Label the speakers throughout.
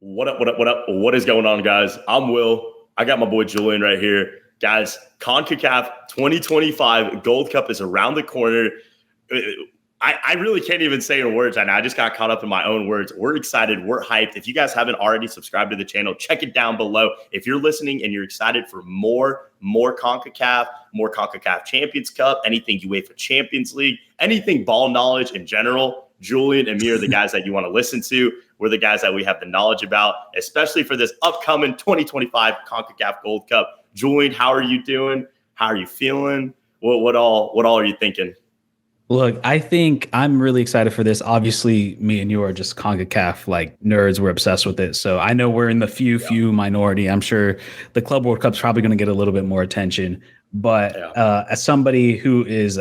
Speaker 1: What up, what up, what up? What is going on, guys? I'm Will. I got my boy Julian right here. Guys, CONCACAF 2025 Gold Cup is around the corner. I really can't even say in words right now. I just got caught up in my own words. We're excited. We're hyped. If you guys haven't already subscribed to the channel, check it down below. If you're listening and you're excited for more CONCACAF Champions Cup, anything UEFA Champions League, anything ball knowledge in general, Julian and me are the guys that you want to listen to. We're the guys that we have the knowledge about, especially for this upcoming 2025 CONCACAF Gold Cup. Julian, how are you doing? How are you feeling? What all are you thinking?
Speaker 2: Look, I think I'm really excited for this. Obviously, me and you are just CONCACAF like nerds. We're obsessed with it. So I know we're in the few minority. I'm sure the Club World Cup's probably going to get a little bit more attention. But as somebody who is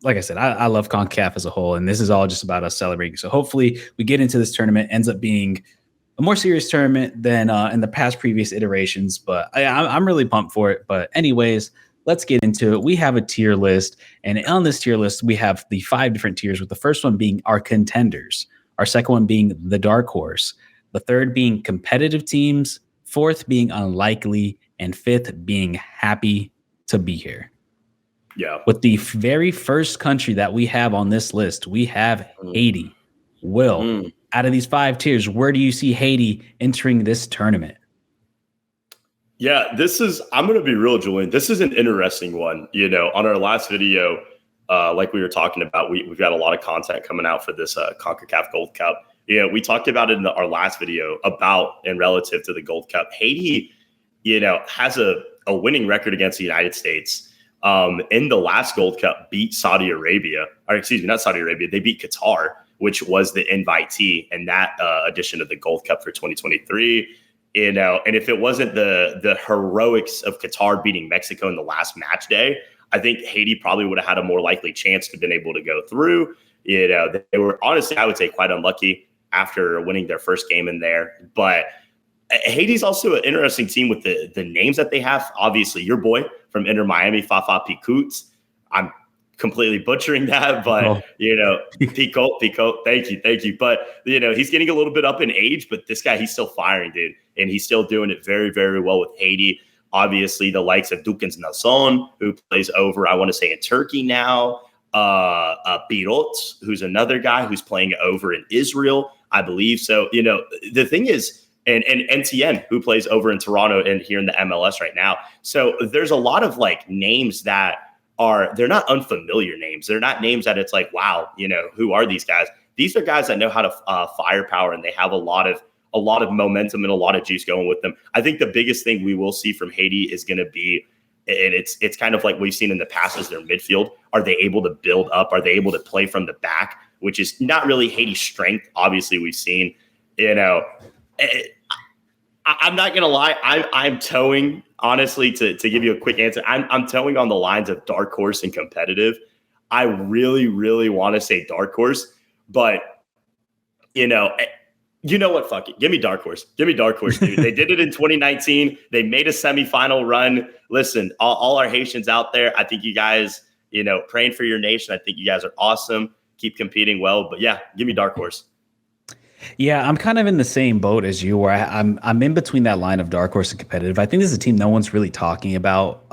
Speaker 2: like I said, I love CONCACAF as a whole, and this is all just about us celebrating. So hopefully we get into this tournament, ends up being a more serious tournament than in the past previous iterations. But I'm really pumped for it. But anyways, let's get into it. We have a tier list, and on this tier list, we have the 5 different tiers, with the first one being our contenders, our second one being the dark horse, the third being competitive teams, fourth being unlikely, and fifth being happy to be here.
Speaker 1: Yeah.
Speaker 2: With the very first country that we have on this list, we have Haiti. Will, out of these 5 tiers, where do you see Haiti entering this tournament?
Speaker 1: Yeah, I'm going to be real, Julian. This is an interesting one. You know, on our last video, like we were talking about, we've got a lot of content coming out for this CONCACAF Gold Cup. Yeah, we talked about it in our last video about and relative to the Gold Cup. Haiti, has a winning record against the United States. In the last Gold Cup, beat Saudi Arabia, or excuse me, not Saudi Arabia. They beat Qatar, which was the invitee in that edition of the Gold Cup for 2023. And if it wasn't the heroics of Qatar beating Mexico in the last match day, I think Haiti probably would have had a more likely chance to have been able to go through. They were honestly, I would say, quite unlucky after winning their first game in there. But Haiti's also an interesting team with the names that they have. Obviously, your boy from Inter Miami, Fafa Picoult. I'm completely butchering that, but Picoult, thank you. But he's getting a little bit up in age, but this guy, he's still firing, dude, and he's still doing it very, very well with Haiti. Obviously, the likes of Dukens Nasson, who plays over, I want to say, in Turkey now. Birot, who's another guy who's playing over in Israel, I believe. So the thing is, and NTN, who plays over in Toronto and here in the MLS right now. So there's a lot of names that they're not unfamiliar names. They're not names that it's like, wow, who are these guys? These are guys that know how to firepower, and they have a lot of momentum and a lot of juice going with them. I think the biggest thing we will see from Haiti is going to be, and it's kind of like we've seen in the past, is their midfield. Are they able to build up? Are they able to play from the back, which is not really Haiti's strength? Obviously, we've seen, I'm not going to lie. I'm towing, honestly, to give you a quick answer. I'm towing on the lines of dark horse and competitive. I really, really want to say dark horse, but you know what? Fuck it. Give me dark horse. Give me dark horse, dude. They did it in 2019. They made a semifinal run. Listen, all our Haitians out there, I think you guys, praying for your nation. I think you guys are awesome. Keep competing well. But yeah, give me dark horse.
Speaker 2: Yeah, I'm kind of in the same boat as you, where I'm in between that line of dark horse and competitive. I think this is a team no one's really talking about.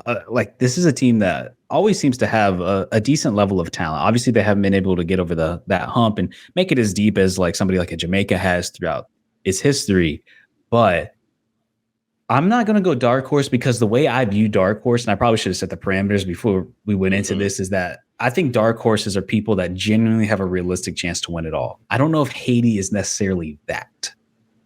Speaker 2: This is a team that always seems to have a decent level of talent. Obviously, they haven't been able to get over that hump and make it as deep as somebody like a Jamaica has throughout its history. But I'm not going to go dark horse, because the way I view dark horse, and I probably should have set the parameters before we went into this, is that I think dark horses are people that genuinely have a realistic chance to win it all. I don't know if Haiti is necessarily that,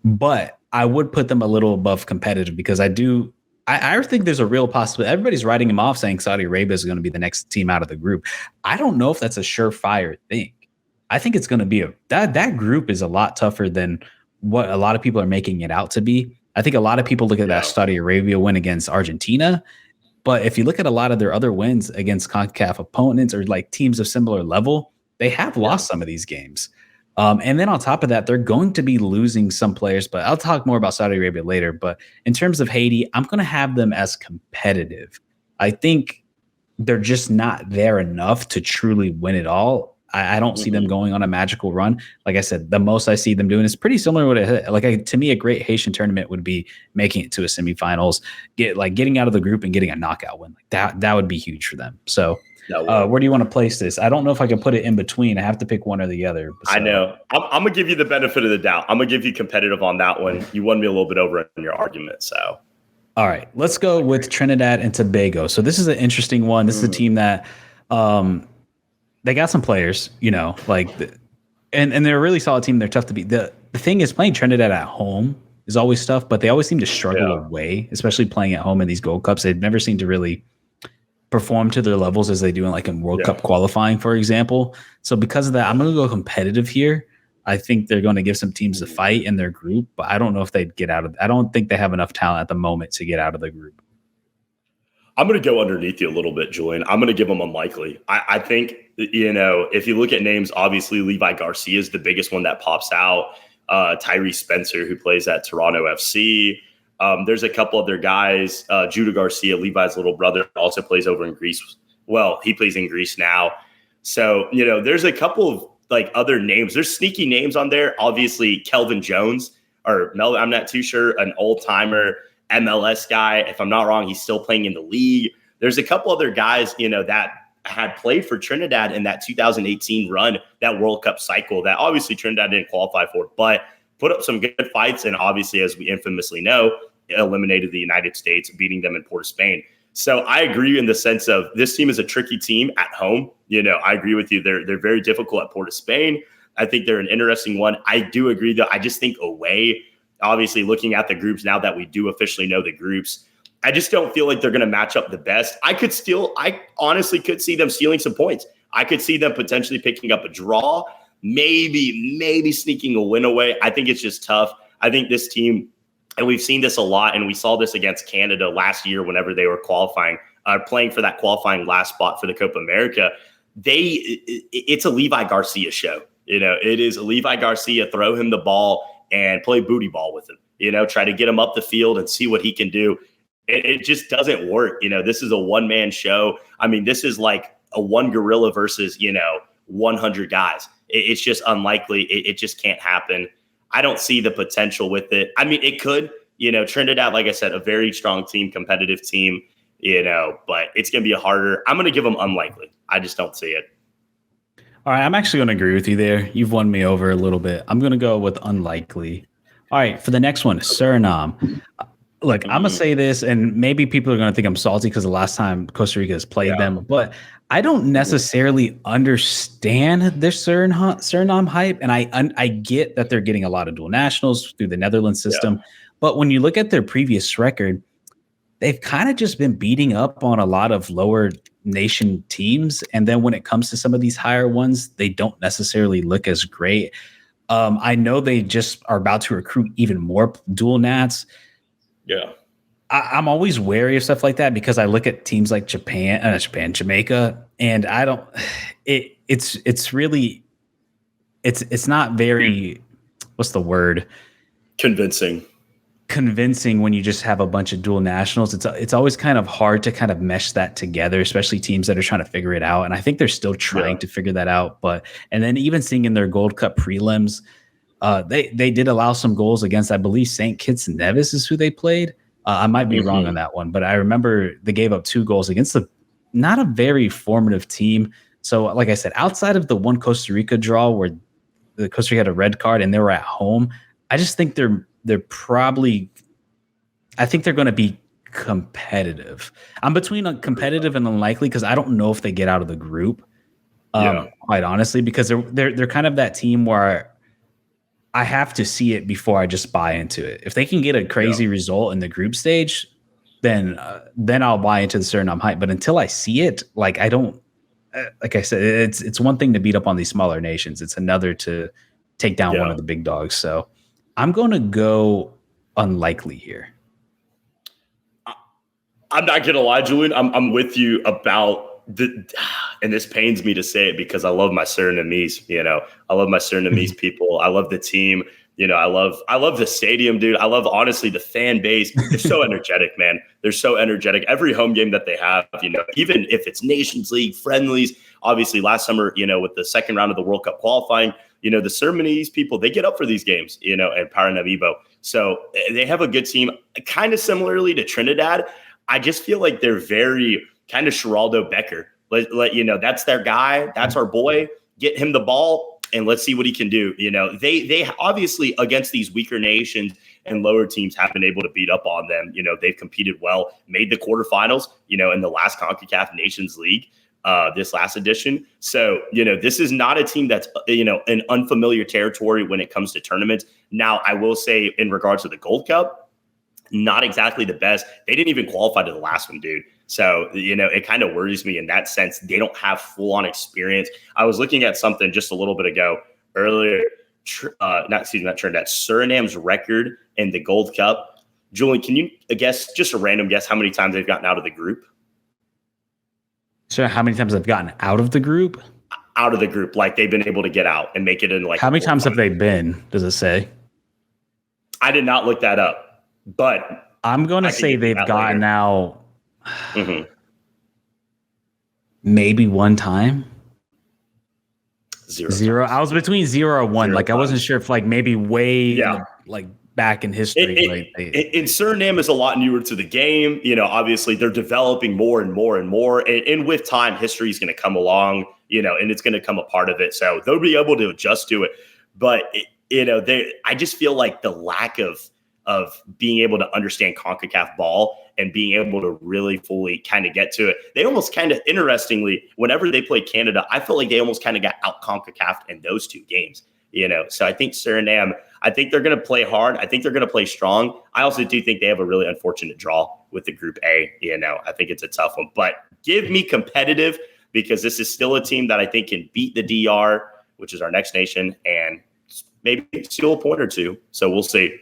Speaker 2: but I would put them a little above competitive, because I think there's a real possibility. Everybody's writing them off, saying Saudi Arabia is going to be the next team out of the group. I don't know if that's a surefire thing. I think it's going to be that group is a lot tougher than what a lot of people are making it out to be. I think a lot of people look at that Saudi Arabia win against Argentina, but if you look at a lot of their other wins against CONCACAF opponents or teams of similar level, they have lost some of these games. And then on top of that, they're going to be losing some players, but I'll talk more about Saudi Arabia later. But in terms of Haiti, I'm going to have them as competitive. I think they're just not there enough to truly win it all. I don't see them going on a magical run. Like I said, the most I see them doing is pretty similar to what to me, a great Haitian tournament would be making it to a semifinals, getting out of the group and getting a knockout win. Like that would be huge for them. So where do you want to place this? I don't know if I can put it in between. I have to pick one or the other. So.
Speaker 1: I know. I'm going to give you the benefit of the doubt. I'm going to give you competitive on that one. You won me a little bit over in your argument. So, all
Speaker 2: right, let's go with Trinidad and Tobago. So this is an interesting one. This is a team that they got some players, and they're a really solid team. They're tough to beat. The thing is, playing Trinidad at home is always tough, but they always seem to struggle away, especially playing at home in these Gold Cups. They've never seemed to really perform to their levels as they do in World Cup qualifying, for example. So because of that, I'm going to go competitive here. I think they're going to give some teams a fight in their group, but I don't know if they'd get out of. I don't think they have enough talent at the moment to get out of the group.
Speaker 1: I'm going to go underneath you a little bit, Julian. I'm going to give them unlikely. I think, if you look at names, obviously Levi Garcia is the biggest one that pops out. Tyrese Spencer, who plays at Toronto FC. There's a couple other guys. Judah Garcia, Levi's little brother, also plays over in Greece. Well, he plays in Greece now. So, there's a couple of other names. There's sneaky names on there. Obviously, Kelvin Jones, or Mel, I'm not too sure, an old timer MLS guy. If I'm not wrong, he's still playing in the league. There's a couple other guys, that had played for Trinidad in that 2018 run, that World Cup cycle that obviously Trinidad didn't qualify for, but put up some good fights. And obviously, as we infamously know, eliminated the United States, beating them in Port of Spain. So I agree in the sense of this team is a tricky team at home. I agree with you. They're very difficult at Port of Spain. I think they're an interesting one. I do agree, though. I just think away, obviously looking at the groups now that we do officially know the groups, I just don't feel like they're going to match up the best. I honestly could see them stealing some points. I could see them potentially picking up a draw, maybe sneaking a win away. I think it's just tough. I think this team, and we've seen this a lot, and we saw this against Canada last year whenever they were qualifying, playing for that qualifying last spot for the Copa America. It's a Levi Garcia show. It is a Levi Garcia, throw him the ball and play booty ball with him. Try to get him up the field and see what he can do. It just doesn't work. This is a one-man show. I mean, this is like a one gorilla versus, 100 guys. It's just unlikely. It just can't happen. I don't see the potential with it. I mean, it could, Trinidad, like I said, a very strong team, competitive team, but it's going to be I'm going to give them unlikely. I just don't see it.
Speaker 2: All right. I'm actually going to agree with you there. You've won me over a little bit. I'm going to go with unlikely. All right. For the next one, Suriname. Look, I'm going to say this, and maybe people are going to think I'm salty because the last time Costa Rica has played them, but I don't necessarily understand their Suriname hype. And I get that they're getting a lot of dual nationals through the Netherlands system. But when you look at their previous record, they've kind of just been beating up on a lot of lower nation teams. And then when it comes to some of these higher ones, they don't necessarily look as great. I know they just are about to recruit even more dual nats.
Speaker 1: Yeah.
Speaker 2: I'm always wary of stuff like that because I look at teams like Jamaica, and I don't. It's really, it's not very. What's the word? Convincing when you just have a bunch of dual nationals. It's always kind of hard to kind of mesh that together, especially teams that are trying to figure it out. And I think they're still trying to figure that out. And then even seeing in their Gold Cup prelims, they did allow some goals against, I believe, St. Kitts Nevis is who they played. I might be wrong on that one, but I remember they gave up 2 goals against not a very formative team. So, like I said, outside of the one Costa Rica draw where the Costa Rica had a red card and they were at home, I just think they're probably, I think they're going to be competitive. I'm between competitive and unlikely because I don't know if they get out of the group, quite honestly, because they're kind of that team where I have to see it before I just buy into it. If they can get a crazy result in the group stage, then I'll buy into the Suriname hype. But until I see it, like I don't, like I said, it's one thing to beat up on these smaller nations. It's another to take down one of the big dogs. So I'm going to go unlikely here.
Speaker 1: I'm not going to lie, Julian. I'm with you about and this pains me to say it because I love my Surinamese, I love my Surinamese people. I love the team. I love the stadium, dude. I love, honestly, the fan base. They're so energetic, man. They're so energetic. Every home game that they have, even if it's Nations League, friendlies, obviously last summer, with the second round of the World Cup qualifying, the Surinamese people, they get up for these games, and Paramaribo. So they have a good team, kind of similarly to Trinidad. I just feel like they're very kind of Geraldo Becker. That's their guy. That's our boy. Get him the ball and let's see what he can do. They obviously against these weaker nations and lower teams have been able to beat up on them. They've competed well, made the quarterfinals, in the last CONCACAF Nations League, this last edition. So, this is not a team that's, an unfamiliar territory when it comes to tournaments. Now, I will say in regards to the Gold Cup, not exactly the best. They didn't even qualify to the last one, dude. So, it kind of worries me in that sense. They don't have full-on experience. I was looking at something just a little bit ago earlier. Not Trinidad, Suriname's record in the Gold Cup. Julian, can you guess, just a random guess, how many times they've gotten out of the group?
Speaker 2: So how many times they've gotten out of the group?
Speaker 1: Out of the group, like they've been able to get out and make it in
Speaker 2: how many times have they been? Does it say?
Speaker 1: I did not look that up, but
Speaker 2: I'm going to say they've gotten out maybe one time. Zero. I was between 0 and 1. I wasn't sure if maybe way back in history.
Speaker 1: And Suriname is a lot newer to the game. Obviously they're developing more and more and more. And with time, history is going to come along, and it's going to come a part of it. So they'll be able to adjust to it. But, I just feel like the lack of being able to understand CONCACAF ball and being able to really fully kind of get to it. They almost kind of, interestingly, whenever they played Canada, I felt like they almost kind of got out CONCACAF in those two games. So I think Suriname, I think they're going to play hard. I think they're going to play strong. I also do think they have a really unfortunate draw with the Group A. I think it's a tough one. But give me competitive, because this is still a team that I think can beat the DR, which is our next nation, and maybe steal a point or two. So we'll see.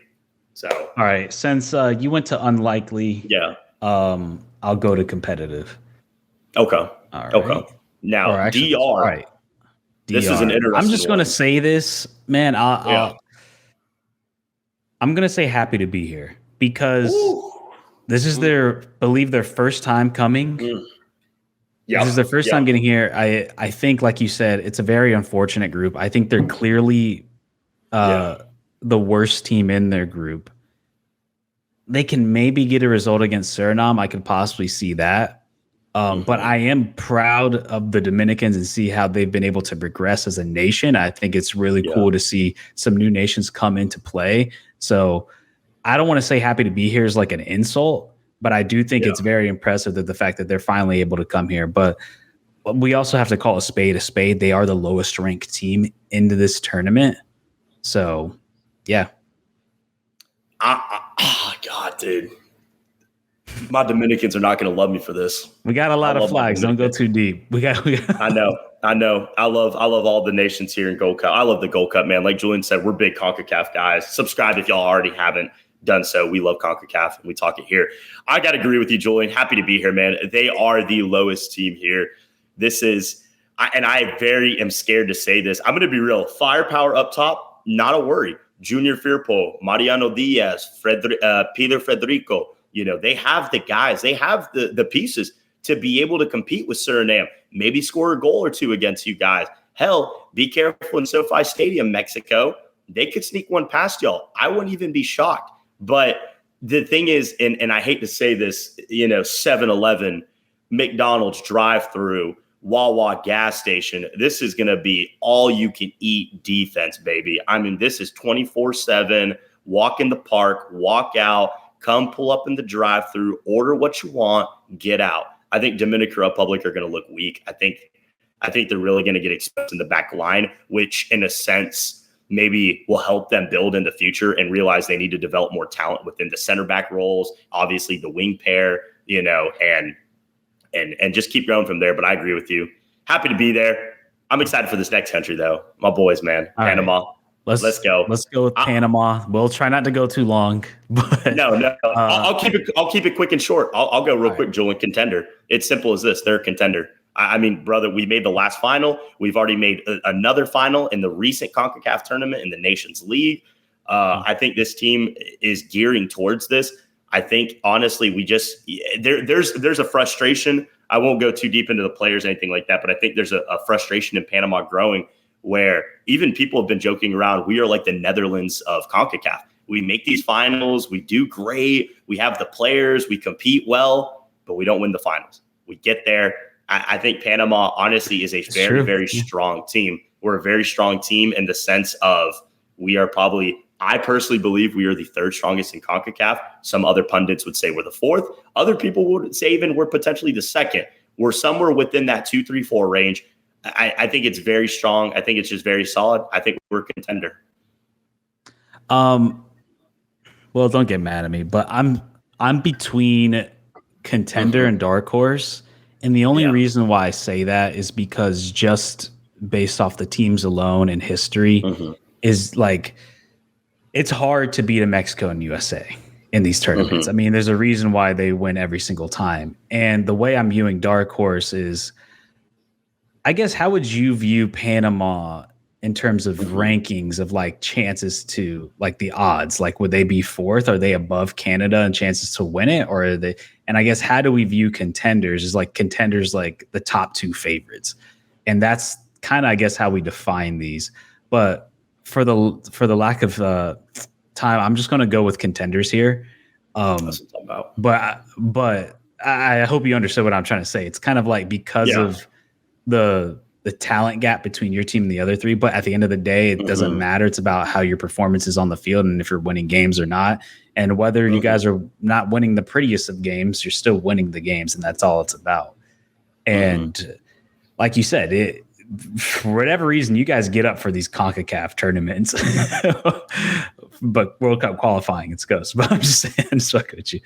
Speaker 1: So
Speaker 2: all right, since you went to unlikely, I'll go to competitive.
Speaker 1: Okay.
Speaker 2: All right.
Speaker 1: Okay. Now DR.
Speaker 2: All right.
Speaker 1: This is an interesting.
Speaker 2: I'm just going to say this, man. I'm going to say happy to be here, because this is their first time coming. Yeah, this is their first time getting here. I think, like you said, it's a very unfortunate group. I think they're clearly the worst team in their group. They can maybe get a result against Suriname. I could possibly see that. But I am proud of the Dominicans and see how they've been able to progress as a nation. I think it's really cool to see some new nations come into play. So I don't want to say happy to be here is like an insult, but I do think it's very impressive that the fact that they're finally able to come here. But we also have to call a spade a spade. They are the lowest ranked team into this tournament. So, yeah.
Speaker 1: God, dude. My Dominicans are not going to love me for this.
Speaker 2: We got a lot of flags. Don't go too deep. We got.
Speaker 1: I know. I love all the nations here in Gold Cup. I love the Gold Cup, man. Like Julian said, we're big CONCACAF guys. Subscribe if y'all already haven't done so. We love CONCACAF and we talk it here. I got to agree with you, Julian. Happy to be here, man. They are the lowest team here. This is, and I very am scared to say this. I'm going to be real. Firepower up top, not a worry. Junior Firpo, Mariano Diaz, Peter Federico. They have the guys. They have the pieces to be able to compete with Suriname. Maybe score a goal or two against you guys. Hell, be careful in SoFi Stadium, Mexico. They could sneak one past y'all. I wouldn't even be shocked. But the thing is, and I hate to say this, 7-Eleven, McDonald's drive-through, Wawa gas station, this is going to be all you can eat defense, baby. I mean, this is 24/7, walk in the park, walk out, come pull up in the drive-through, order what you want, get out. I think Dominican Republic are going to look weak. I think they're really going to get exposed in the back line, which in a sense maybe will help them build in the future and realize they need to develop more talent within the center back roles, obviously the wing pair, and just keep going from there. But I agree with you. Happy to be there. I'm excited for this next country, though. My boys, man. All Panama. Right. Let's go.
Speaker 2: Let's go with Panama. We'll try not to go too long. But
Speaker 1: no. I'll keep it quick and short. I'll go real quick, Julian. Contender. It's simple as this. They're a contender. I mean, brother, we made the last final. We've already made another final in the recent CONCACAF tournament in the Nations League. I think this team is gearing towards this. I think, honestly, we just there's a frustration I won't go too deep into the players or anything like that, but I think there's a frustration in Panama growing where even people have been joking around. We are like the Netherlands of CONCACAF. We make these finals. We do great. We have the players. We compete well, but we don't win the finals. We get there. I think Panama, honestly, is a very strong team. We're a very strong team in the sense of we are probably, I personally believe we are the third strongest in CONCACAF. Some other pundits would say we're the fourth. Other people would say even we're potentially the second. We're somewhere within that 2, 3, 4 range. I think it's very strong. I think it's just very solid. I think we're a contender.
Speaker 2: Well, don't get mad at me, but I'm between contender and dark horse. And the only reason why I say that is because just based off the teams alone and history is like, it's hard to beat a Mexico and USA in these tournaments. I mean, there's a reason why they win every single time. And the way I'm viewing dark horse is, I guess, how would you view Panama in terms of rankings of like chances to like the odds? Like, would they be fourth? Are they above Canada and chances to win it? Or are they? And I guess, how do we view contenders? Is like contenders like the top 2 favorites? And that's kind of, I guess, how we define these. But for the lack of time, I'm just going to go with contenders here. That's what I'm talking about. But I hope you understood what I'm trying to say. It's kind of like because of the talent gap between your team and the other 3, but at the end of the day, it doesn't matter. It's about how your performance is on the field and if you're winning games or not. And whether you guys are not winning the prettiest of games, you're still winning the games, and that's all it's about. And like you said, for whatever reason, you guys get up for these CONCACAF tournaments, but World Cup qualifying, it's ghost. But I'm just saying, I'm stuck with you.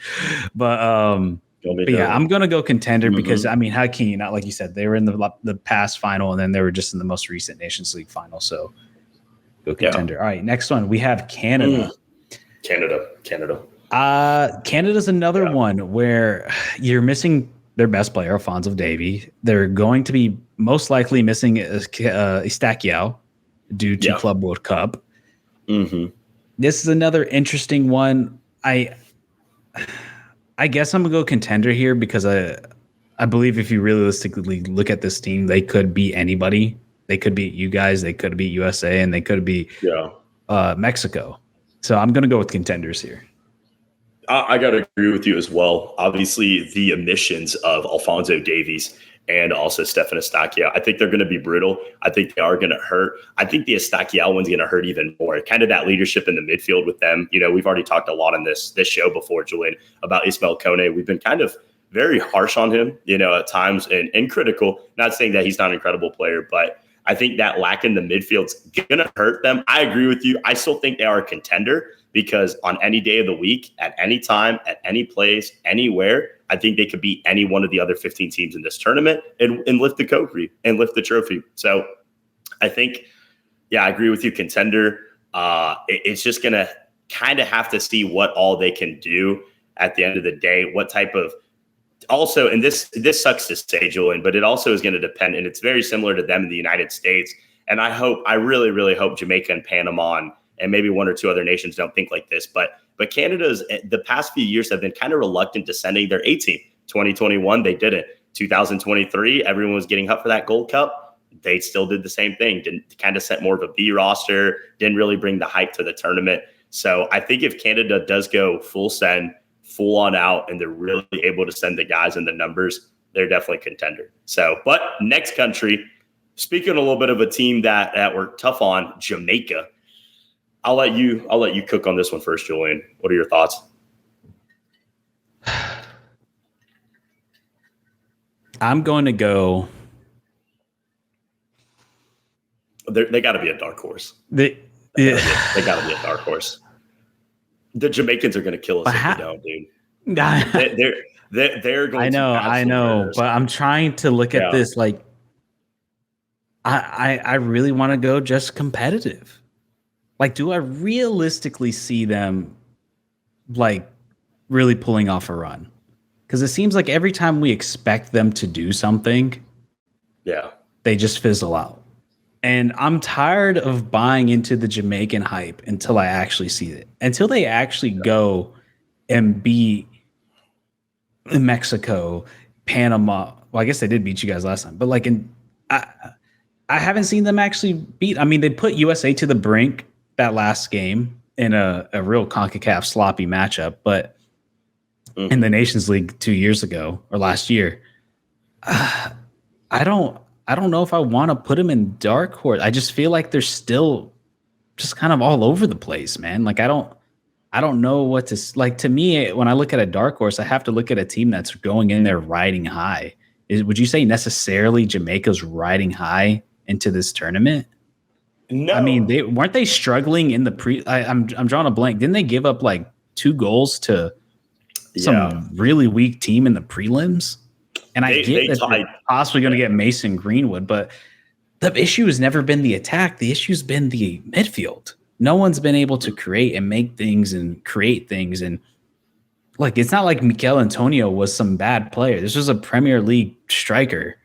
Speaker 2: But yeah, I'm gonna go contender because I mean, how can you not? Like you said, they were in the past final, and then they were just in the most recent Nations League final. So go contender. All right, next one we have Canada. Canada's another one where you're missing their best player, Alphonso Davies. They're going to be most likely missing Estaquiao due to Club World Cup. This is another interesting one. I guess I'm gonna go contender here because I believe if you realistically look at this team, they could beat anybody. They could beat you guys. They could beat USA, and they could beat Mexico. So I'm gonna go with contenders here.
Speaker 1: I got to agree with you as well. Obviously, the omissions of Alphonso Davies and also Stefan Estaquiao, I think they're going to be brutal. I think they are going to hurt. I think the Estaquiao one's going to hurt even more. Kind of that leadership in the midfield with them. You know, we've already talked a lot on this show before, Julian, about Ismael Kone. We've been kind of very harsh on him, you know, at times and critical. Not saying that he's not an incredible player, but I think that lack in the midfield's going to hurt them. I agree with you. I still think they are a contender because on any day of the week, at any time, at any place, anywhere, I think they could beat any one of the other 15 teams in this tournament and lift the trophy. So I think, I agree with you, contender. It's just going to kind of have to see what all they can do at the end of the day, what type of also, and this sucks to say, Julian, but it also is going to depend, and it's very similar to them in the United States. And I really, really hope Jamaica and Panama and maybe one or two other nations don't think like this. But Canada's the past few years have been kind of reluctant to sending their A team. 2021, they did it. 2023, everyone was getting up for that Gold Cup. They still did the same thing. Didn't kind of set more of a B roster. Didn't really bring the hype to the tournament. So I think if Canada does go full send, full on out, and they're really able to send the guys and the numbers, they're definitely a contender. So, but next country, speaking a little bit of a team that we're tough on, Jamaica. I'll let you cook on this one first, Julian. What are your thoughts?
Speaker 2: I'm going to go.
Speaker 1: They got to be a dark horse. They got to be a dark horse. The Jamaicans are going to kill us if they don't, dude. They're going.
Speaker 2: I know, but I'm trying to look at this like I really want to go just competitive. Like, do I realistically see them like really pulling off a run? Because it seems like every time we expect them to do something, they just fizzle out. And I'm tired of buying into the Jamaican hype until I actually see it. Until they actually go and beat Mexico, Panama, well, I guess they did beat you guys last time, but like I haven't seen them actually beat. I mean, they put USA to the brink that last game in a real CONCACAF sloppy matchup, but in the Nations League 2 years ago or last year, I don't know if I want to put them in dark horse. I just feel like they're still just kind of all over the place, man. Like I don't know what to like. To me, when I look at a dark horse, I have to look at a team that's going in there riding high. Would you say necessarily Jamaica's riding high into this tournament?
Speaker 1: No,
Speaker 2: I mean, weren't they struggling in the pre? I'm drawing a blank. Didn't they give up like 2 goals to some really weak team in the prelims? And I get that they're possibly going to get Mason Greenwood, but the issue has never been the attack. The issue's been the midfield. No one's been able to create and make things and create things. And like, it's not like Mikel Antonio was some bad player. This was a Premier League striker.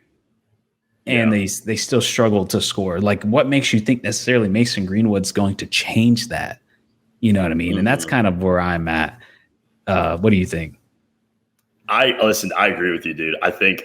Speaker 2: And they still struggle to score. Like, what makes you think necessarily Mason Greenwood's going to change that? You know what I mean? And that's kind of where I'm at. What do you think?
Speaker 1: I agree with you, dude. I think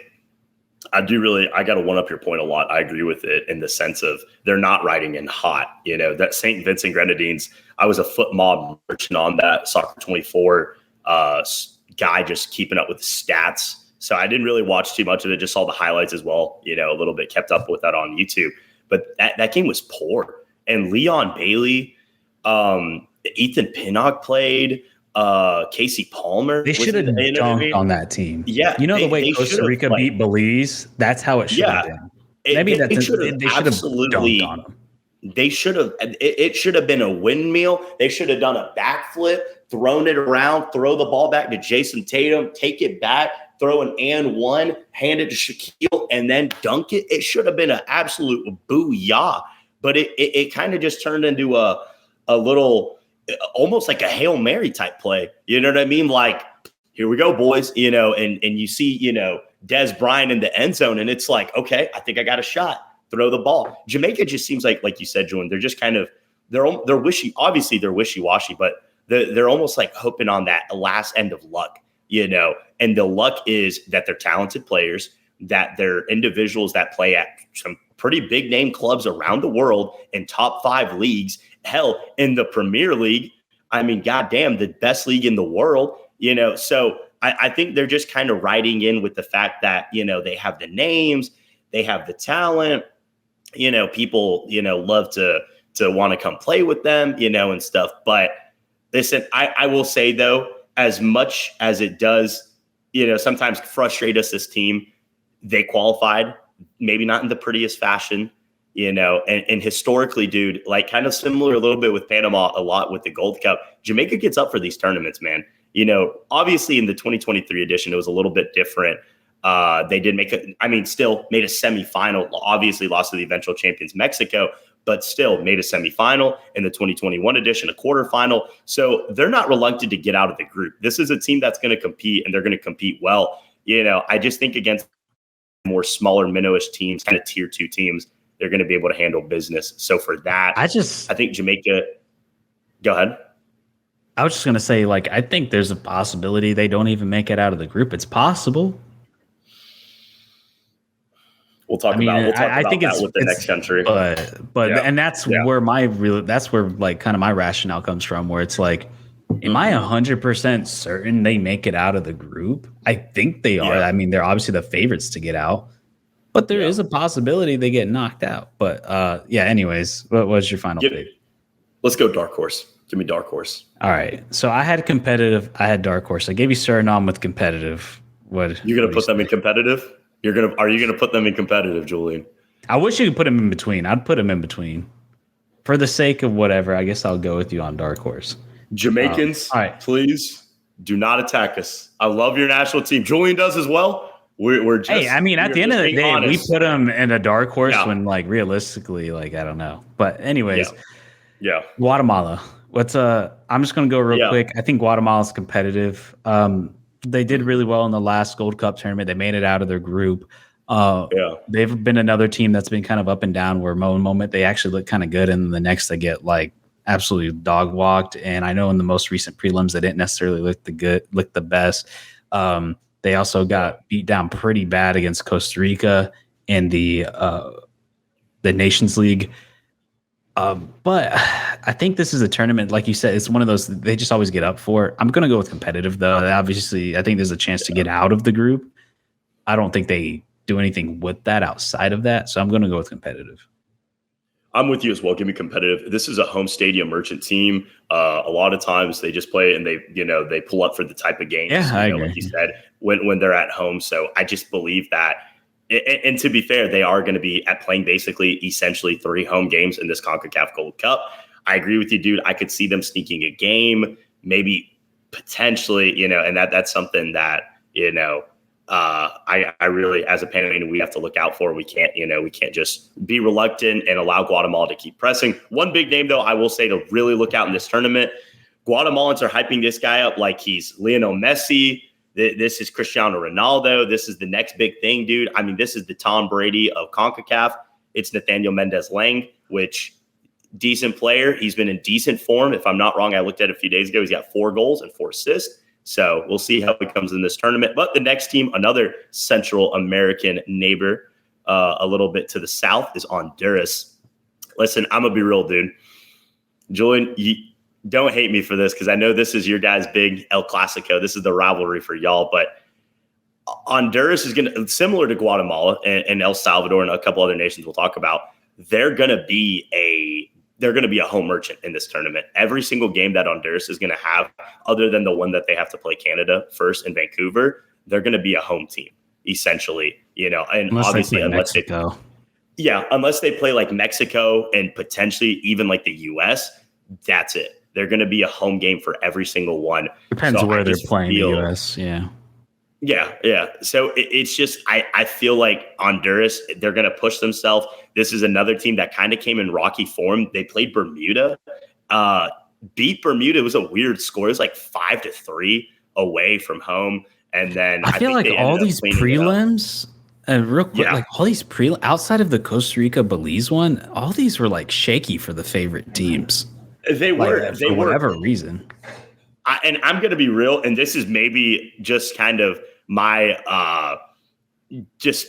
Speaker 1: I got to one up your point a lot. I agree with it in the sense of they're not riding in hot. You know, that St. Vincent Grenadines, I was a foot mob merchant on that Soccer 24 guy just keeping up with the stats. So I didn't really watch too much of it, just saw the highlights as well, you know, a little bit, kept up with that on YouTube. But that game was poor. And Leon Bailey, Ethan Pinnock played, Casey Palmer.
Speaker 2: They should have dunked on that team.
Speaker 1: Yeah.
Speaker 2: You know, the way Costa Rica beat Belize, that's how it should have been. Maybe they should have dunked on them.
Speaker 1: They should have. It should have been a windmill. They should have done a backflip, thrown it around, throw the ball back to Jason Tatum, take it back, throw an and one, hand it to Shaquille, and then dunk it. It should have been an absolute booyah. But it kind of just turned into a little, almost like a Hail Mary type play. You know what I mean? Like, here we go, boys. You know, and you see, you know, Des Bryant in the end zone, and it's like, okay, I think I got a shot. Throw the ball. Jamaica just seems like you said, Julian, they're just kind of they're wishy. Obviously, they're wishy-washy, but they're almost like hoping on that last end of luck, you know. And the luck is that they're talented players, that they're individuals that play at some pretty big name clubs around the world in top 5 leagues. Hell, in the Premier League, I mean, goddamn, the best league in the world, you know. So I think they're just kind of riding in with the fact that, you know, they have the names, they have the talent. You know, people, you know, love to want to come play with them, you know, and stuff. But listen, I will say, though, as much as it does, you know, sometimes frustrate us, this team, they qualified, maybe not in the prettiest fashion, you know, and historically, dude, like kind of similar a little bit with Panama, a lot with the Gold Cup. Jamaica gets up for these tournaments, man. You know, obviously in the 2023 edition, it was a little bit different. They did still made a semifinal, obviously lost to the eventual champions Mexico, but still made a semifinal in the 2021 edition, a quarterfinal. So they're not reluctant to get out of the group. This is a team that's going to compete, and they're going to compete well. You know, I just think against more smaller, minnowish teams, kind of tier 2 teams, they're going to be able to handle business. So for that, I think Jamaica, go ahead.
Speaker 2: I was just going to say, like, I think there's a possibility they don't even make it out of the group. It's possible.
Speaker 1: We'll talk about that with the next country.
Speaker 2: But yeah. And that's where like kind of my rationale comes from, where it's like, am I 100% certain they make it out of the group? I think they are. I mean, they're obviously the favorites to get out, but there is a possibility they get knocked out. But anyways, what was your final pick?
Speaker 1: Let's go dark horse. Give me dark horse.
Speaker 2: All right. So I had competitive. I had dark horse. I gave you Suriname with competitive.
Speaker 1: You're going to put them in competitive? Are you gonna put them in competitive, Julian?
Speaker 2: I wish you could put them in between. I'd put them in between. For the sake of whatever, I guess I'll go with you on dark horse.
Speaker 1: Jamaicans, please do not attack us. I love your national team. Julian does as well. We're just.
Speaker 2: Hey, I mean, at the end of the day, we put them in a dark horse when, like, realistically, like, I don't know. But anyways, Guatemala. I'm just gonna go real quick. I think Guatemala's competitive. They did really well in the last Gold Cup tournament. They made it out of their group. They've been another team that's been kind of up and down, where one moment they actually look kind of good, and the next they get like absolutely dog walked. And I know in the most recent prelims they didn't necessarily look the best. They also got beat down pretty bad against Costa Rica in the Nations League. But I think this is a tournament, like you said, it's one of those they just always get up for. I'm going to go with competitive, though. Obviously, I think there's a chance to get out of the group. I don't think they do anything with that outside of that, so I'm going to go with competitive.
Speaker 1: I'm with you as well. Give me competitive. This is a home stadium merchant team. A lot of times they just play and they pull up for the type of games.
Speaker 2: Yeah, I agree.
Speaker 1: Like you said, when they're at home. So I just believe that. And to be fair, they are going to be playing basically essentially 3 home games in this CONCACAF Gold Cup. I agree with you, dude. I could see them sneaking a game, maybe potentially, and that's something that, I really, as a Panamanian, we have to look out for. We can't just be reluctant and allow Guatemala to keep pressing. One big name, though, I will say to really look out in this tournament, Guatemalans are hyping this guy up like he's Lionel Messi. This is Cristiano Ronaldo. This is the next big thing, dude. I mean, this is the Tom Brady of CONCACAF. It's Nathaniel Mendez-Lang, which decent player. He's been in decent form. If I'm not wrong, I looked at it a few days ago. He's got 4 goals and 4 assists. So we'll see how he comes in this tournament. But the next team, another Central American neighbor, a little bit to the south, is Honduras. Listen, I'm going to be real, dude. Julian, don't hate me for this because I know this is your guys' big El Clasico. This is the rivalry for y'all. But Honduras is going to, similar to Guatemala and El Salvador and a couple other nations we'll talk about, they're going to be a home merchant in this tournament. Every single game that Honduras is going to have, other than the one that they have to play Canada first in Vancouver, they're going to be a home team, essentially, and
Speaker 2: unless
Speaker 1: obviously
Speaker 2: unless
Speaker 1: they play like Mexico and potentially even like the US, that's it. They're going to be a home game for every single one.
Speaker 2: Depends where they're playing the US. Yeah.
Speaker 1: Yeah. So it's just, I feel like Honduras, they're going to push themselves. This is another team that kind of came in rocky form. They played Bermuda, beat Bermuda. It was a weird score. It was like 5-3 away from home. And then
Speaker 2: I feel like all these prelims, real quick, like all these outside of the Costa Rica Belize one, all these were like shaky for the favorite teams.
Speaker 1: They were
Speaker 2: for whatever reason.
Speaker 1: And I'm going to be real, and this is maybe just kind of my just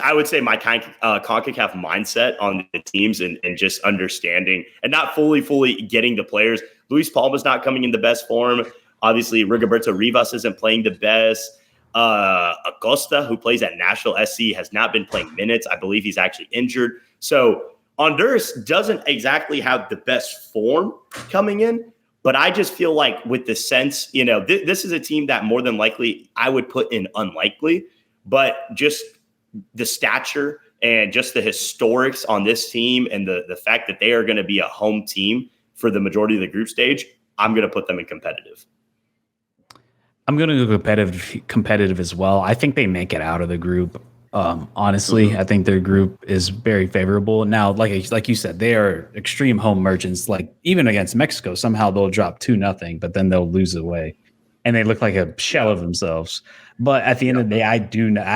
Speaker 1: I would say my CONCACAF mindset on the teams and just understanding and not fully getting the players. Luis Palma's not coming in the best form. Obviously, Rigoberto Rivas isn't playing the best. Acosta, who plays at Nashville SC, has not been playing minutes. I believe he's actually injured. So Honduras doesn't exactly have the best form coming in, but I just feel like with the sense, this is a team that more than likely I would put in unlikely, but just the stature and just the historics on this team and the fact that they are going to be a home team for the majority of the group stage, I'm going to put them in competitive.
Speaker 2: I'm going to go competitive as well. I think they make it out of the group. Honestly, I think their group is very favorable. Now, like you said, they are extreme home merchants. Like even against Mexico, somehow they'll drop 2-0, but then they'll lose away, and they look like a shell of themselves. But at the end of the day, I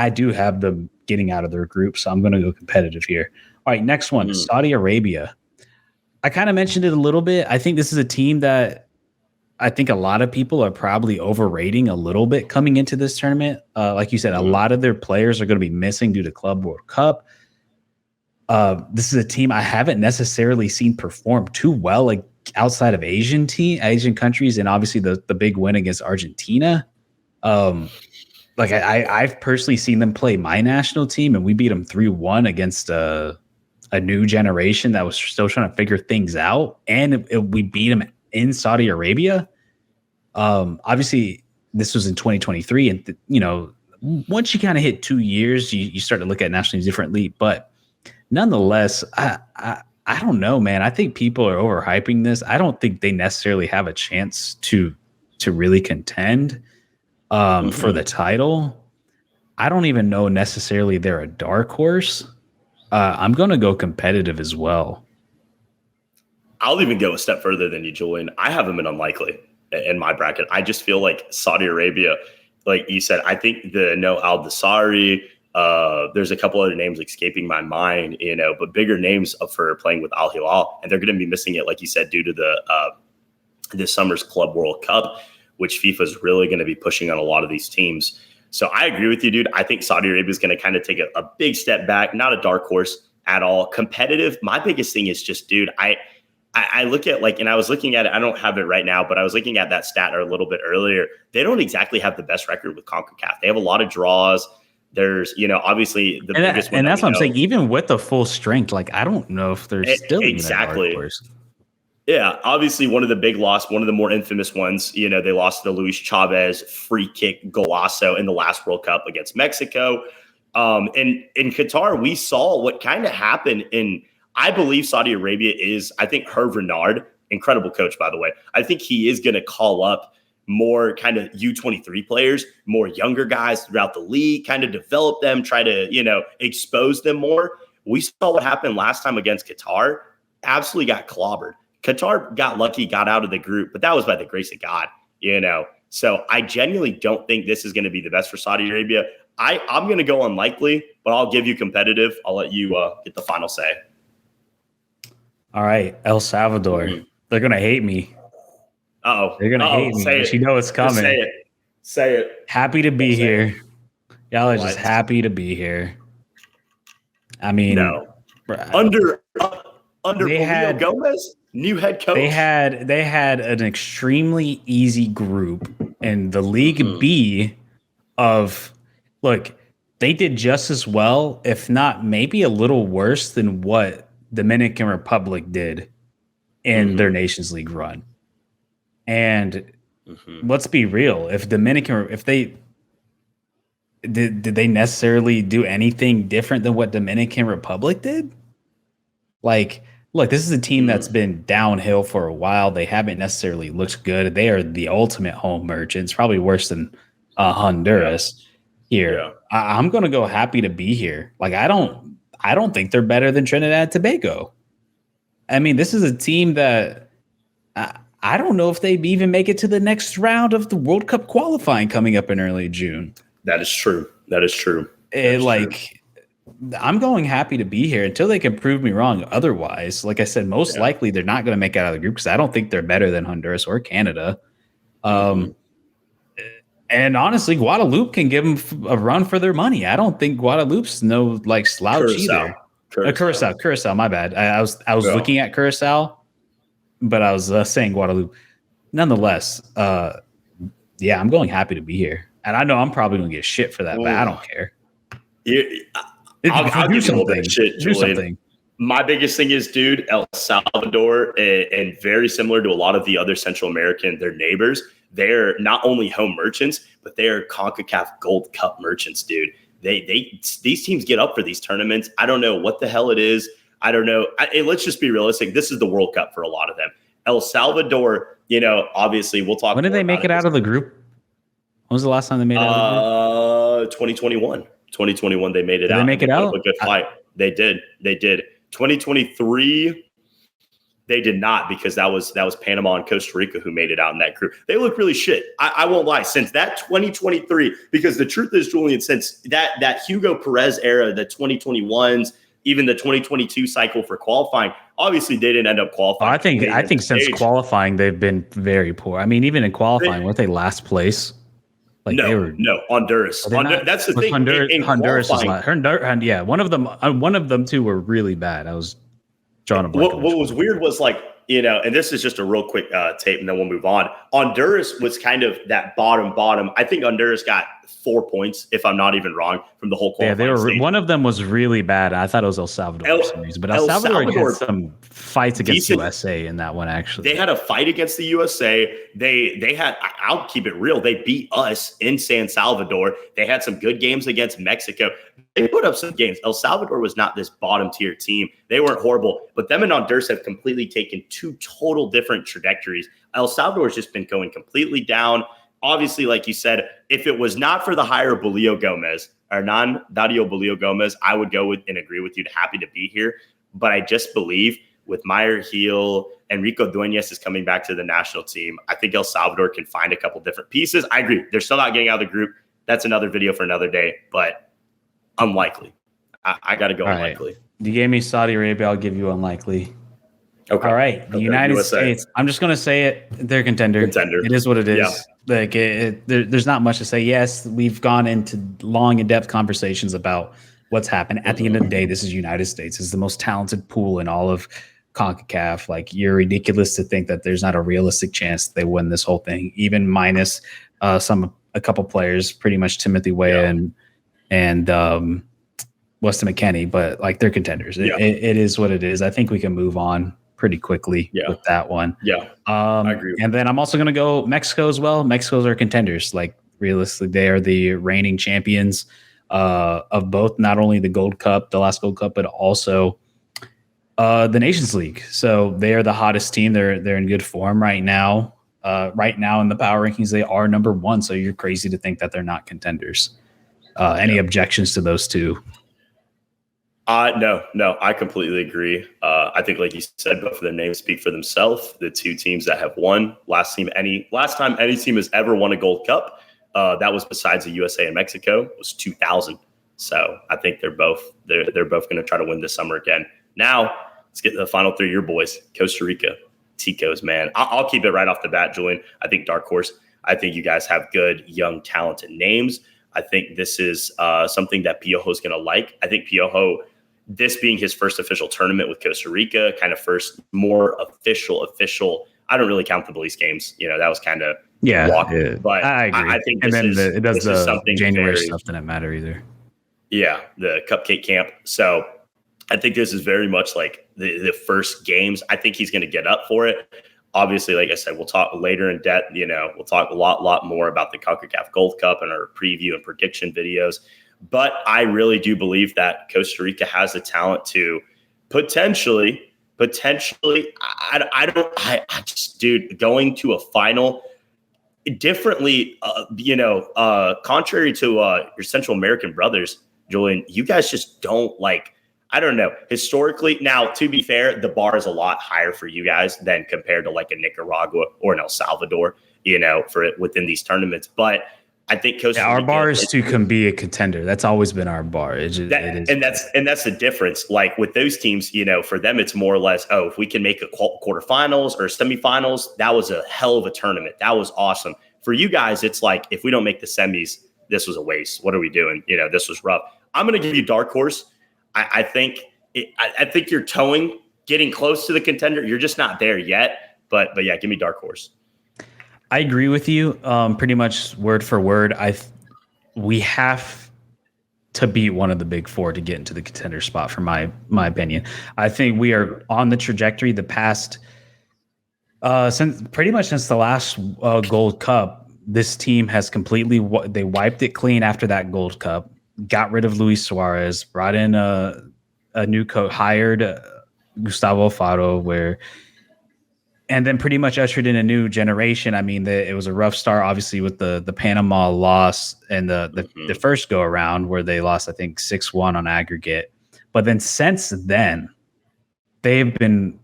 Speaker 2: do have them getting out of their group, so I'm going to go competitive here. All right, next one, Saudi Arabia. I kind of mentioned it a little bit. I think this is a team that I think a lot of people are probably overrating a little bit coming into this tournament. Like you said, a lot of their players are going to be missing due to Club World Cup. This is a team I haven't necessarily seen perform too well, like outside of Asian countries, and obviously the big win against Argentina. I've personally seen them play my national team, and we beat them 3-1 against a new generation that was still trying to figure things out, and we beat them in Saudi Arabia. Obviously this was in 2023, and once you kind of hit 2 years, you start to look at national teams differently. But nonetheless, I don't know, man. I think people are overhyping this. I don't think they necessarily have a chance to really contend for the title. I don't even know necessarily they're a dark horse. I'm going to go competitive as well.
Speaker 1: I'll even go a step further than you, Julian. I have them in unlikely in my bracket. I just feel like Saudi Arabia, like you said, I think Al Dasari, there's a couple other names escaping my mind, but bigger names for playing with Al Hilal, and they're going to be missing it, like you said, due to this summer's Club World Cup, which FIFA is really going to be pushing on a lot of these teams. So I agree with you, dude. I think Saudi Arabia is going to kind of take a big step back, not a dark horse at all. Competitive. My biggest thing is just, dude, I look at and I was looking at it. I don't have it right now, but I was looking at that stat a little bit earlier. They don't exactly have the best record with CONCACAF. They have a lot of draws. There's, obviously the biggest one.
Speaker 2: And that's what I'm saying. Even with the full strength, I don't know if there's still
Speaker 1: exactly.
Speaker 2: Even a dark horse.
Speaker 1: Yeah, obviously one of the big loss, one of the more infamous ones, they lost to the Luis Chavez free kick golazo in the last World Cup against Mexico. And in Qatar, we saw what kind of happened I believe Saudi Arabia I think Hervé Renard, incredible coach, by the way. I think he is going to call up more kind of U23 players, more younger guys throughout the league, kind of develop them, try to, expose them more. We saw what happened last time against Qatar, absolutely got clobbered. Qatar got lucky, got out of the group, but that was by the grace of God, So I genuinely don't think this is going to be the best for Saudi Arabia. I'm going to go unlikely, but I'll give you competitive. I'll let you get the final say.
Speaker 2: All right, El Salvador. Mm-hmm. They're going to hate me.
Speaker 1: Uh-oh.
Speaker 2: They're going to hate me.
Speaker 1: But
Speaker 2: you know it's coming.
Speaker 1: Say it.
Speaker 2: Happy to be here. Y'all are just happy to be here. I mean,
Speaker 1: no. Under Julio Gomez, new head coach.
Speaker 2: They had an extremely easy group in the League B of they did just as well, if not maybe a little worse than what Dominican Republic did in their Nations League run. And let's be real, if they did they necessarily do anything different than what Dominican Republic did? Look, this is a team that's been downhill for a while. They haven't necessarily looked good. They are the ultimate home merchants, probably worse than Honduras here. Yeah. I'm going to go happy to be here. I don't think they're better than Trinidad and Tobago. I mean, this is a team that I don't know if they even make it to the next round of the World Cup qualifying coming up in early June.
Speaker 1: That is true.
Speaker 2: I'm going happy to be here until they can prove me wrong. Otherwise, like I said, most likely they're not going to make it out of the group because I don't think they're better than Honduras or Canada. And honestly, Guadeloupe can give them a run for their money. I don't think Guadeloupe's no slouch either. Curacao. My bad. I was looking at Curacao, but I was saying Guadeloupe. Nonetheless, I'm going happy to be here, and I know I'm probably going to get shit for that, but I don't care.
Speaker 1: I'll give you a little bit of shit, Julian. My biggest thing is, dude, El Salvador, and very similar to a lot of the other Central American, their neighbors, they're not only home merchants, but they're CONCACAF Gold Cup merchants, dude. These teams get up for these tournaments. I don't know what the hell it is. I don't know. Let's just be realistic. This is the World Cup for a lot of them. El Salvador, obviously we'll talk.
Speaker 2: When did they make it out of the group? When was the last time they made it out of the group?
Speaker 1: 2021. 2021, they made it out.
Speaker 2: Did they make it out?
Speaker 1: A good fight. They did. 2023, they did not, because that was Panama and Costa Rica who made it out in that group. They look really shit. I won't lie. Since that 2023, because the truth is, Julian, since that Hugo Perez era, the 2021s, even the 2022 cycle for qualifying, obviously they didn't end up qualifying.
Speaker 2: I think since qualifying they've been very poor. I mean, even in qualifying, weren't they last place?
Speaker 1: No, Honduras. That's the thing.
Speaker 2: Honduras was last. Yeah, one of them two were really bad. I was drawing a blank.
Speaker 1: What was weird was and this is just a real quick tape, and then we'll move on. Honduras was kind of that bottom. I think Honduras got 4 points, if I'm not even wrong, from the whole qualifying.
Speaker 2: Yeah,
Speaker 1: stage.
Speaker 2: One of them was really bad. I thought it was El Salvador for some reason, but El Salvador had some fights against USA in that one. Actually,
Speaker 1: they had a fight against the USA. They had. I'll keep it real. They beat us in San Salvador. They had some good games against Mexico. They put up some games. El Salvador was not this bottom tier team. They weren't horrible, but them and Honduras have completely taken two total different trajectories. El Salvador has just been going completely down. Obviously, like you said, if it was not for the hire of Hernan Dario Bolillo Gomez, I would go with and agree with you. Happy to be here. But I just believe with Meyer Heel, Enrico Dueñas is coming back to the national team. I think El Salvador can find a couple different pieces. I agree. They're still not getting out of the group. That's another video for another day, but unlikely. I got to go unlikely.
Speaker 2: Right. You gave me Saudi Arabia. I'll give you unlikely.
Speaker 1: Okay.
Speaker 2: All right. The United States. I'm just going to say it. They're contender. It is what it is. Yeah. Like there's not much to say. Yes, we've gone into long in-depth conversations about what's happened. At the end of the day, this is United States. It's the most talented pool in all of CONCACAF. Like, you're ridiculous to think that there's not a realistic chance they win this whole thing, even minus a couple players, pretty much Timothy Weah and Weston McKennie, but like, they're contenders. It is what it is. I think we can move on pretty quickly with that one.
Speaker 1: Yeah, I agree.
Speaker 2: And then I'm also going to go Mexico as well. Mexico's are contenders. Like, realistically, they are the reigning champions of both, not only the Gold Cup, the last Gold Cup, but also the Nations League. So they are the hottest team. They're in good form right now. Right now in the power rankings, they are number one. So you're crazy to think that they're not contenders. Any objections to those two?
Speaker 1: No, I completely agree. I think, like you said, both of their names speak for themselves. The two teams that have won last time any team has ever won a Gold Cup, that was besides the USA and Mexico, was 2000. So I think they're both going to try to win this summer again. Now let's get to the final three. Your boys, Costa Rica, Ticos, man. I'll keep it right off the bat, Julian. I think dark horse. I think you guys have good, young, talented names. I think this is something that Piojo is going to like. I think Piojo, this being his first official tournament with Costa Rica, kind of first more official. I don't really count the Belize games. That was kind of but
Speaker 2: I agree.
Speaker 1: I think
Speaker 2: and then it does the
Speaker 1: something
Speaker 2: January stuff didn't matter either.
Speaker 1: Yeah, the cupcake camp. So I think this is very much like the first games. I think he's going to get up for it. Obviously, like I said, we'll talk later in depth. We'll talk a lot more about the CONCACAF Gold Cup and our preview and prediction videos. But I really do believe that Costa Rica has the talent to potentially, I just, dude, going to a final differently, contrary to your Central American brothers, Julian, you guys just don't I don't know. Historically, now, to be fair, the bar is a lot higher for you guys than compared to like a Nicaragua or an El Salvador, for it within these tournaments. But I think Costa Rica,
Speaker 2: our bar is to be a contender. That's always been our bar. It is.
Speaker 1: And that's the difference. Like with those teams, for them, it's more or less, if we can make a quarterfinals or semifinals, that was a hell of a tournament. That was awesome. For you guys, it's like, if we don't make the semis, this was a waste. What are we doing? This was rough. I'm going to give you dark horse. I think you're getting close to the contender. You're just not there yet. But yeah, give me dark horse.
Speaker 2: I agree with you, pretty much word for word. We have to beat one of the big four to get into the contender spot, for my opinion. I think we are on the trajectory. The past, since the last Gold Cup, this team has completely they wiped it clean after that Gold Cup. Got rid of Luis Suarez, brought in a new coach, hired Gustavo Alfaro, and then pretty much ushered in a new generation. I mean, it was a rough start, obviously, with the Panama loss and the first go around where they lost, I think, 6-1 on aggregate. But then since then, they've been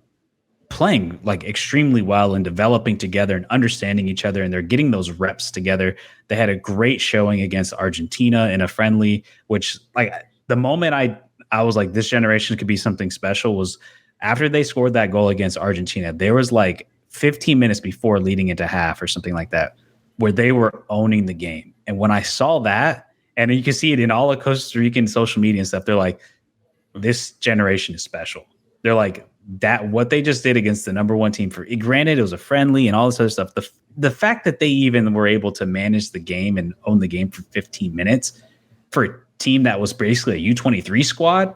Speaker 2: playing extremely well and developing together and understanding each other, and they're getting those reps together. They had a great showing against Argentina in a friendly, which the moment I was like, this generation could be something special, was after they scored that goal against Argentina. There was 15 minutes before leading into half or something like that, where they were owning the game. And when I saw that, and you can see it in all of Costa Rican social media and stuff, they're like, this generation is special. They're like, that what they just did against the number one team, granted it was a friendly and all this other stuff, the fact that they even were able to manage the game and own the game for 15 minutes for a team that was basically a U23 squad,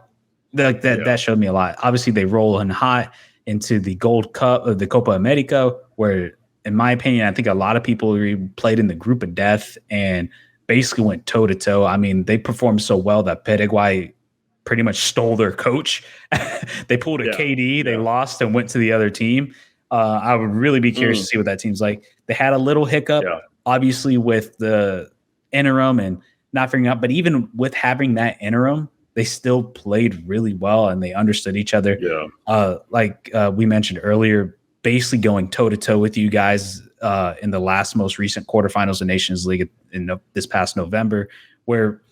Speaker 2: that showed me a lot. Obviously they roll in hot into the Gold Cup, the Copa America, where in my opinion, I think a lot of people played in the group of death and basically went toe to toe. I mean, they performed so well that Paraguay pretty much stole their coach. They pulled a KD, they lost and went to the other team. I would really be curious to see what that team's like. They had a little hiccup, obviously, with the interim and not figuring out, but even with having that interim, they still played really well and they understood each other. We mentioned earlier, basically going toe to toe with you guys in the most recent quarterfinals of Nations League in this past November, where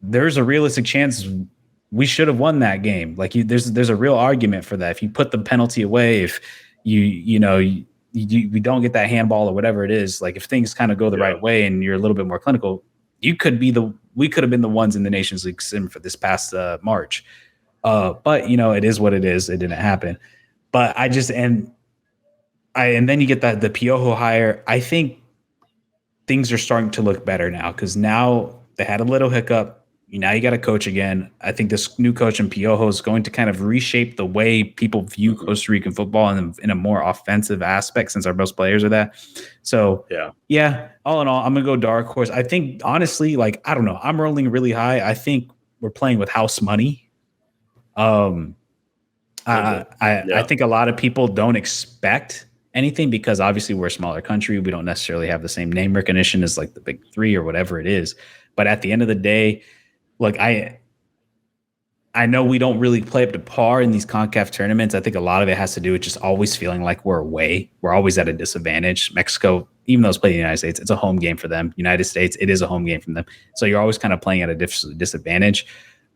Speaker 2: there's a realistic chance we should have won that game. There's a real argument for that. If you put the penalty away, if you we don't get that handball or whatever it is, like if things kind of go the right way and you're a little bit more clinical, we could have been the ones in the Nations League sim for this past March. But it is what it is. It didn't happen. But and then you get the Piojo hire. I think things are starting to look better now because now they had a little hiccup. Now you got a coach again. I think this new coach in Piojo is going to kind of reshape the way people view Costa Rican football in a more offensive aspect since our most players are that. So, yeah, all in all, I'm going to go dark horse. I think, honestly, like, I don't know. I'm rolling really high. I think we're playing with house money. I think a lot of people don't expect anything because obviously we're a smaller country. We don't necessarily have the same name recognition as like the big three or whatever it is. But at the end of the day, look, I know we don't really play up to par in these CONCACAF tournaments. I think a lot of it has to do with just always feeling like we're away. We're always at a disadvantage. Mexico, even though it's played in the United States, it's a home game for them. United States, it is a home game for them. So you're always kind of playing at a disadvantage.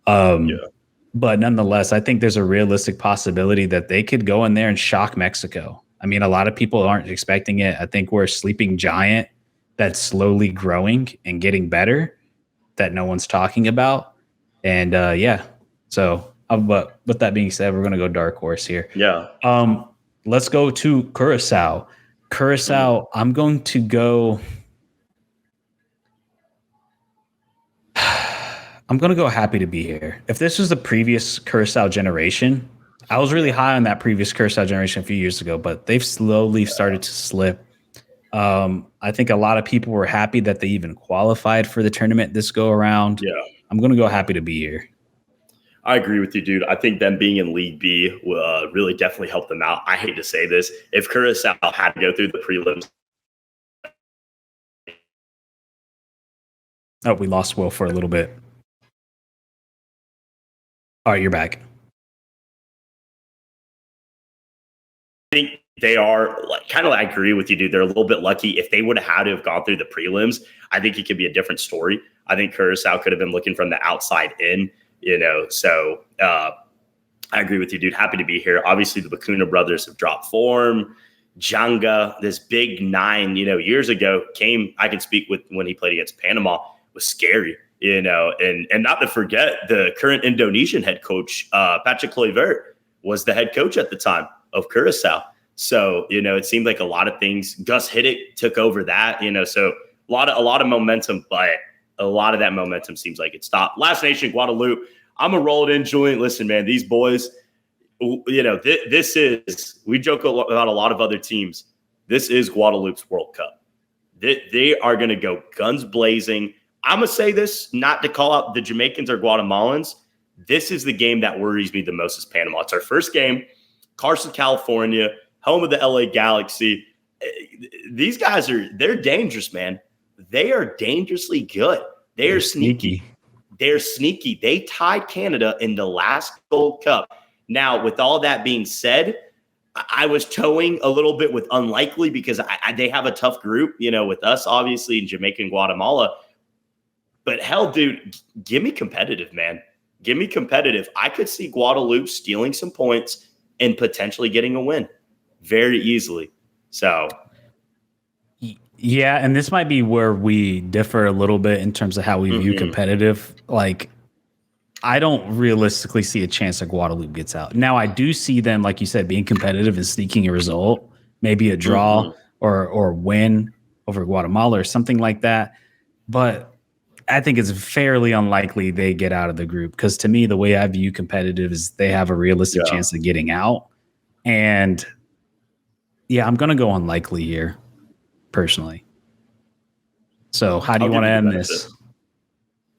Speaker 2: But nonetheless, I think there's a realistic possibility that they could go in there and shock Mexico. I mean, a lot of people aren't expecting it. I think we're a sleeping giant that's slowly growing and getting better that no one's talking about. And so but with that being said, we're going to go dark horse here. Let's go to Curacao. I'm going to go happy to be here. If this was the previous Curacao generation, I was really high on that previous Curacao generation a few years ago, but they've slowly started to slip. I think a lot of people were happy that they even qualified for the tournament this go around. I'm going to go happy to be here.
Speaker 1: I agree with you, dude. I think them being in League B really definitely helped them out. I hate to say this. If Curacao had to go through the prelims.
Speaker 2: Oh, we lost Will for a little bit. All right, you're back.
Speaker 1: I think they are I agree with you, dude. They're a little bit lucky. If they would have had to have gone through the prelims, I think it could be a different story. I think Curacao could have been looking from the outside in, So I agree with you, dude. Happy to be here. Obviously, the Bacuna brothers have dropped form. Janga, this big nine, years ago I can speak with when he played against Panama, was scary, and not to forget the current Indonesian head coach, Patrick Kluivert, was the head coach at the time of Curacao. So, it seemed like a lot of things. Gus Hiddink took over that, so a lot of momentum, but a lot of that momentum seems like it stopped. Last Nation, Guadeloupe. I'm going to roll it in, Julian. Listen, man, these boys, this is, we joke about a lot of other teams. This is Guadeloupe's World Cup. They are going to go guns blazing. I'm going to say this, not to call out the Jamaicans or Guatemalans. This is the game that worries me the most is Panama. It's our first game. Carson, California, home of the LA Galaxy. These guys they're dangerous, man. They are dangerously good. They're sneaky. They're sneaky. They tied Canada in the last Gold Cup. Now, with all that being said, I was towing a little bit with unlikely because they have a tough group, with us, obviously, in Jamaica and Guatemala. But hell, dude, give me competitive, man. Give me competitive. I could see Guadeloupe stealing some points and potentially getting a win very easily. So,
Speaker 2: yeah, and this might be where we differ a little bit in terms of how we view competitive. Like, I don't realistically see a chance that Guadeloupe gets out. Now, I do see them, like you said, being competitive and sneaking a result, maybe a draw or win over Guatemala or something like that. But I think it's fairly unlikely they get out of the group because to me, the way I view competitive is they have a realistic chance of getting out. And yeah, I'm going to go unlikely here personally. So how do you want to end this?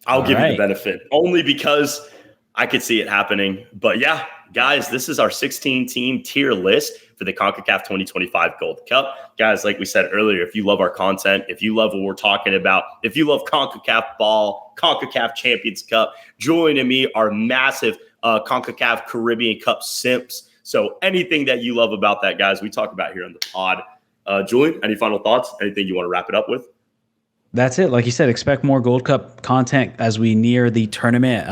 Speaker 1: I'll give you the benefit only because I could see it happening. But yeah, guys, this is our 16-team tier list for the CONCACAF 2025 Gold Cup. Guys, like we said earlier, if you love our content, if you love what we're talking about, if you love CONCACAF ball, CONCACAF Champions Cup, Julian and me are massive CONCACAF Caribbean Cup simps. So anything that you love about that, guys, we talk about here on the pod. Julian, any final thoughts? Anything you want to wrap it up with?
Speaker 2: That's it. Like you said, expect more Gold Cup content as we near the tournament.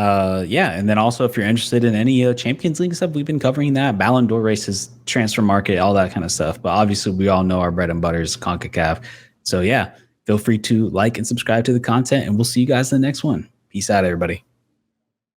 Speaker 2: Yeah, and then also if you're interested in any Champions League stuff, we've been covering that. Ballon d'Or races, transfer market, all that kind of stuff. But obviously, we all know our bread and butter is CONCACAF. So yeah, feel free to like and subscribe to the content, and we'll see you guys in the next one. Peace out, everybody.